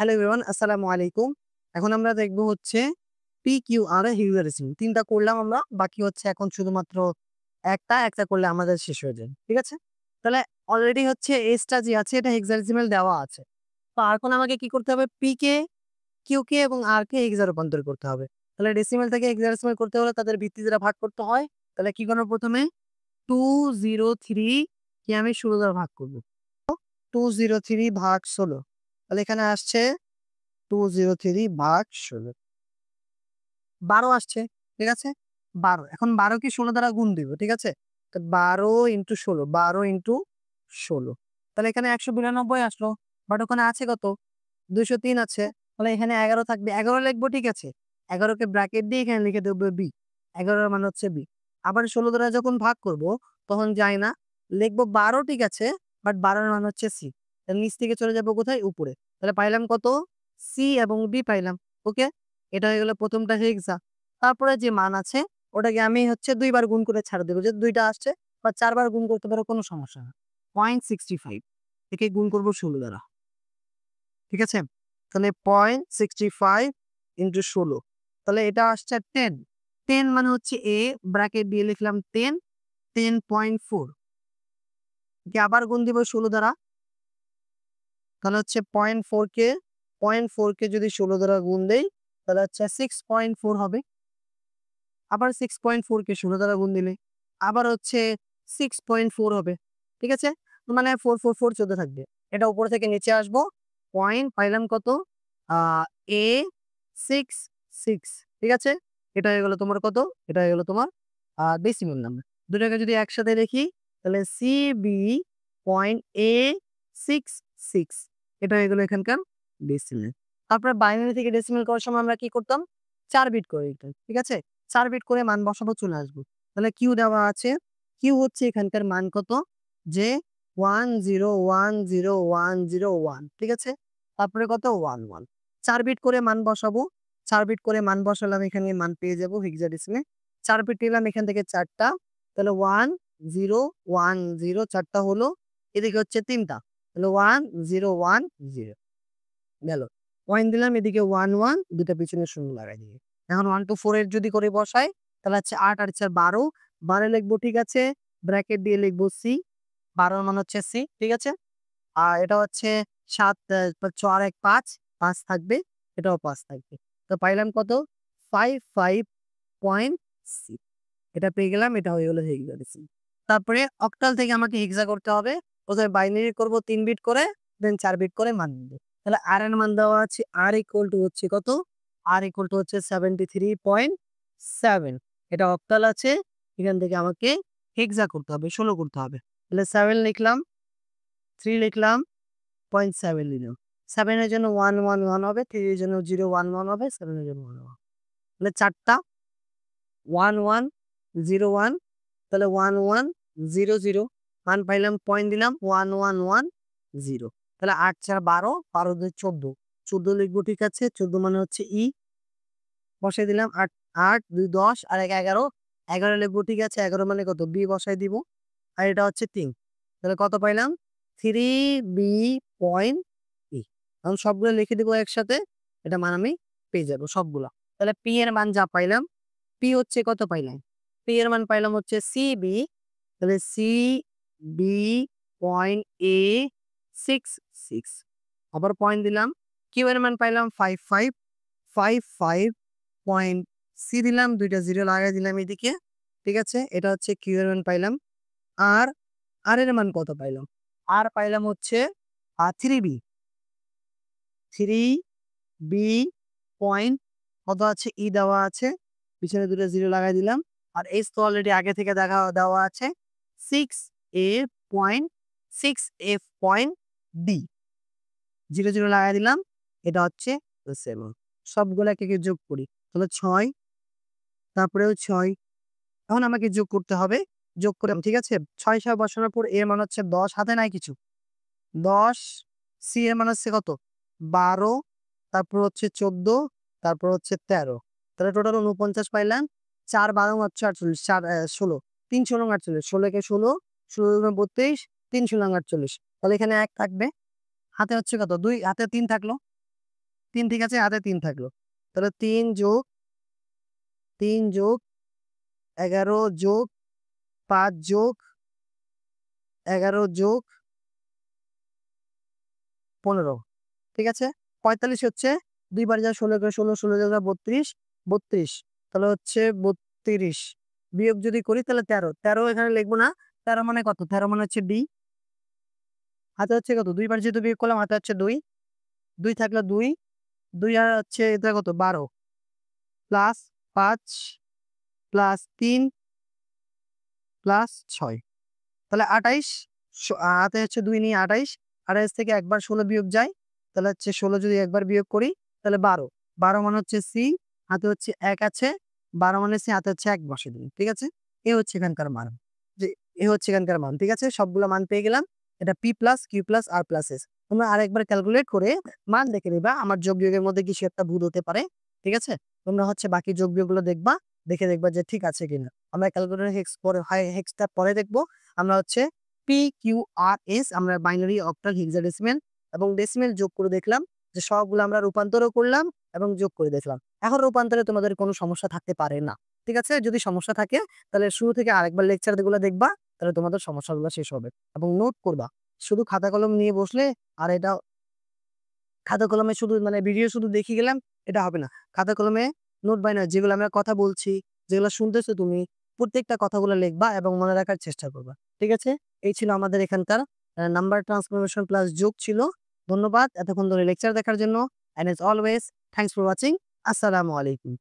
Hello everyone, আসসালামু আলাইকুম। এখন আমরা দেখব হচ্ছে PQR এর হিউরিসিং। ৩ টা করলাম আমরা। বাকি হচ্ছে এখন শুধুমাত্র একটা করলে আমাদের শেষ হয়ে যাবে। ঠিক আছে? তাহলে অলরেডি হচ্ছে S টা যে আছে এটা হেক্সাডেসিমাল দেওয়া আছে। তো এখন আমাকে কি করতে হবে? P কে, Q কে এবং R কে হেক্সা রূপান্তর করতে হবে। তাহলে ডেসিমাল থেকে হেক্সাডেসিমাল করতে হলে তাদের ভিত্তি দ্বারা ভাগ করতে হয়। তাহলে কি করব প্রথমে? 203 কে আমি 16 দ্বারা ভাগ করব। 203 ভাগ 16। তাহলে এখানে আসছে 203 ভাগ 16 12 আসছে। ঠিক আছে? 12 এখন 12 কে 16 দ্বারা গুণ দিব। ঠিক আছে? তো 12 ইনটু 16 12 ইনটু 16 তাহলে এখানে 192 আসলো। বাট ওখানে আছে কত? 203 আছে। তাহলে এখানে 11 থাকবে। 11 লিখবো ঠিক আছে। 11 কে ব্র্যাকেট দিয়ে এখানে লিখে দেব B। 11 এর মানে হচ্ছে B। আবার 16 দ্বারা যখন ভাগ করব তখন যায় না। লিখবো 12 ঠিক আছে। বাট 12 এর মান হচ্ছে C। তাহলে নিচ থেকে চলে যাবো কোথায়? উপরে। তাহলে পাইলাম কত? C এবং B পাইলাম। ওকে? এটা হয়ে গেল প্রথমটা হেক্সা। তারপরে যে মান আছে ওটাকে আমি হচ্ছে ২ বার গুণ করে ছাড় দেব। যেহেতু ২ টা আসছে বা ৪ বার গুণ করতে পারো কোনো সমস্যা না। 0.65 একে গুণ করব 16 দ্বারা। ঠিক আছে? তাহলে 0.65 ইনটু 16 তাহলে এটা আসছে 10 10 মানে হচ্ছে A ব্র্যাকেট দিয়ে লিখলাম 10 10.4 একে আবার গুণ দিব 16 দ্বারা তাহলে হচ্ছে 0.4 কে যদি 16 দ্বারা গুণ দেই তাহলে হচ্ছে 6.4 হবে। আবার 6.4 কে 16 দ্বারা গুণ দিলে আবার হচ্ছে 6.4 হবে। ঠিক আছে? মানে 4 চলতে থাকবে। এটা উপর থেকে নিচে আসবো। পয়েন্ট পাইলাম কত? আ A 6 6 ঠিক আছে? এটা হয়ে গেল তোমার কত? এটা হয়ে গেল তোমার ডেসিমাল নাম্বার। দুটাকে যদি একসাথে লিখি তাহলে CB পয়েন্ট A 6 6 এটা হয়ে গেল এখানকার ডেসিমাল। তারপরে বাইনারি থেকে ডেসিমাল করার সময় আমরা কি করতাম? ৪ বিট করে দিতাম। ঠিক আছে? ৪ বিট করে মান বসাবো চলে আসবো। তাহলে Q দেওয়া আছে। Q হচ্ছে এখানকার মান কত? যে 101010 ঠিক আছে? তারপরে কত? 11 ৪ বিট করে মান বসাবো। ৪ বিট করে মান বসালাম এখানে মান পেয়ে যাবো হেক্সাডেসিমে। ৪ বিট নিলাম এখান থেকে ৪ টা। তাহলে 1010 ৪ টা হলো। এদিকে হচ্ছে ৩ টা। তাহলে 1010 গেল। পয়েন্ট দিলাম এদিকে 11 ২ টা পিছনে শূন্য লাগাই দিই। এখন 1 to 4 এর যদি করে বসাই তাহলে হচ্ছে ৮ আর ৪ 12 12 লিখবো ঠিক আছে। ব্র্যাকেট দিয়ে লিখবো C 12 এর মান হচ্ছে C ঠিক আছে? আর এটা হচ্ছে ৭ ৪ ১ ৫ ৫ থাকবে, এটাও ৫ থাকবে। তো পাইলাম কত? 55.6 এটা পেয়ে গেলাম। এটা হয়ে গেল হেক্সাডেসিমাল। তারপরে অক্টাল থেকে আমাকে হেক্সা করতে হবে। প্রথমে বাইনারি করব ৩ বিট করে, দেন ৪ বিট করে মান নিব। তাহলে R এর মান দেওয়া আছে R ইকুয়াল টু হচ্ছে কত? R ইকুয়াল টু হচ্ছে 73.7 এটা অক্টাল আছে। এখান থেকে আমাকে হেক্সা করতে হবে, ১৬ করতে হবে। তাহলে 7 লিখলাম, 3 লিখলাম, 0.7 নিলাম। 7 এর জন্য 111 হবে, 3 এর জন্য 011 হবে, 7 এর জন্য 111 তাহলে ৪ টা 1101 তাহলে 1100 মান পাইলাম পয়েন্ট দিলাম 1110 তাহলে ৮ ৪ 12 12 ২ 14 14 লিখবো ঠিক আছে। 14 মানে হচ্ছে E বসাই দিলাম ৮ ৮ ২ 10 আর ১ 11 11 লিখবো ঠিক আছে। 11 মানে কত? B বসাই দিব। আর এটা হচ্ছে ৩ তাহলে কত পাইলাম? 3B পয়েন্ট E এখন সবগুলো লিখে দিব একসাথে। এটা মান আমি পেয়ে যাবো সবগুলা। তাহলে P এর মান যা পাইলাম P হচ্ছে কত পাইলাম? P এর মান পাইলাম হচ্ছে CB তাহলে CB পয়েন্ট A 6 আবার পয়েন্ট দিলাম। Q এর মান পাইলাম 55 পয়েন্ট C দিলাম ২ টা 0 লাগাই দিলাম এদিকে। ঠিক আছে? এটা হচ্ছে Q এর মান পাইলাম। আর R এর মান কত পাইলাম? R পাইলাম হচ্ছে 3B 3B পয়েন্ট কত আছে? E দেওয়া আছে। পিছনে ২ টা 0 লাগাই দিলাম। আর S তো অলরেডি আগে থেকে দেওয়া আছে। 6A point 6F point D 0 লাগাই দিলাম। এটা হচ্ছে 7 সবগুলাকে যোগ করি। তাহলে ৬ তারপরেও ৬ এখন আমাকে যোগ করতে হবে। যোগ করলাম ঠিক আছে? ৬ বসানোর পর A এর মান হচ্ছে ১০ হাতে নাই কিছু। ১০ C এর মান হচ্ছে কত? ১২ তারপর হচ্ছে ১৪ তারপর হচ্ছে ১৩ তাহলে টোটাল ৪৯ পাইলাম। ৪ ১২ হচ্ছে ৪৮ ৪ ১৬ ৩ ষোলং ৪৮ ১৬ কে ১৬ ১৬ দুগুণে ৩২ ৩ ষোলং ৪৮ তাহলে এখানে ১ থাকবে। হাতে হচ্ছে কত? ২ হাতে ৩ থাকলো। 3 ঠিক আছে, হাতে 3 থাকলো। তাহলে 3 যোগ 11 যোগ 5 যোগ 11 যোগ 15 ঠিক আছে। 45 হচ্ছে 2 বার যা 16 করে 16, 16 যোগ 32, 32 তাহলে হচ্ছে 32 বিয়োগ যদি করি তাহলে 13, 13 এখানে লিখবো না। 13 মানে কত? 13 মানে হচ্ছে ডি। হাতে হচ্ছে কত? 2 বার যেহেতু বিয়োগ করলাম হাতে হচ্ছে 2, 2 থাকলো 2, 2 আর হচ্ছে এটা কত? 12 প্লাস 5 প্লাস 3 প্লাস 6 তাহলে 28 হাতে হচ্ছে 2 নিয়ে 28, 28 থেকে একবার 16 বিয়োগ যায় তাহলে হচ্ছে 16 যদি একবার বিয়োগ করি তাহলে 12, 12 মানে হচ্ছে সি, হাতে হচ্ছে 1 আছে, 12 মানে সি, হাতে হচ্ছে 1 বসে দিন। ঠিক আছে, এ হচ্ছে এখানকার মান। যে এ হচ্ছে এখানকার মান। ঠিক আছে, সবগুলো মান পেয়ে গেলাম। এটা পি প্লাস কিউ প্লাস আর প্লাস এস। তোমরা আরেকবার ক্যালকুলেট করে মান দেখে নিবা আমার যোগ বিয়োগের মধ্যে কিছু একটা ভুল হতে পারে। ঠিক আছে, তোমরা হচ্ছে বাকি যোগ বিয়োগগুলো দেখবা, দেখে দেখবা যে ঠিক আছে কিনা। আমরা ক্যালকুলেটর হেক্স পরে হেক্সটা পরে দেখবো। আমরা হচ্ছে PQRS আমরা বাইনারি, অক্টাল, হেক্সাডেসিমেল এবং ডেসিমেল যোগ করে দেখলাম যে সবগুলো আমরা রূপান্তরও করলাম এবং যোগ করে দেখলাম। এখন রূপান্তরে তোমাদের কোনো সমস্যা থাকতে পারে না। ঠিক আছে, যদি সমস্যা থাকে তাহলে শুরু থেকে আরেকবার লেকচার গুলো দেখবা, তাহলে তোমাদের সমস্যাগুলো শেষ হবে এবং নোট করবা। শুধু খাতা কলম নিয়ে বসলে আর এটা খাতা কলমে শুধু মানে ভিডিও শুধু দেখে গেলাম এটা হবে না। খাতা কলমে নোট বানাও, যেগুলো আমরা কথা বলছি, যেগুলো শুনতেছো তুমি, প্রত্যেকটা কথাগুলো লিখবা এবং মনে রাখার চেষ্টা করবা। ঠিক আছে, এই ছিল আমাদের এখানকার নাম্বার ট্রান্সফরমেশন প্লাস যোগ ছিল। ধন্যবাদ এতক্ষণ ধরে লেকচার দেখার জন্য। And as always thanks for watching. আসসালামু আলাইকুম।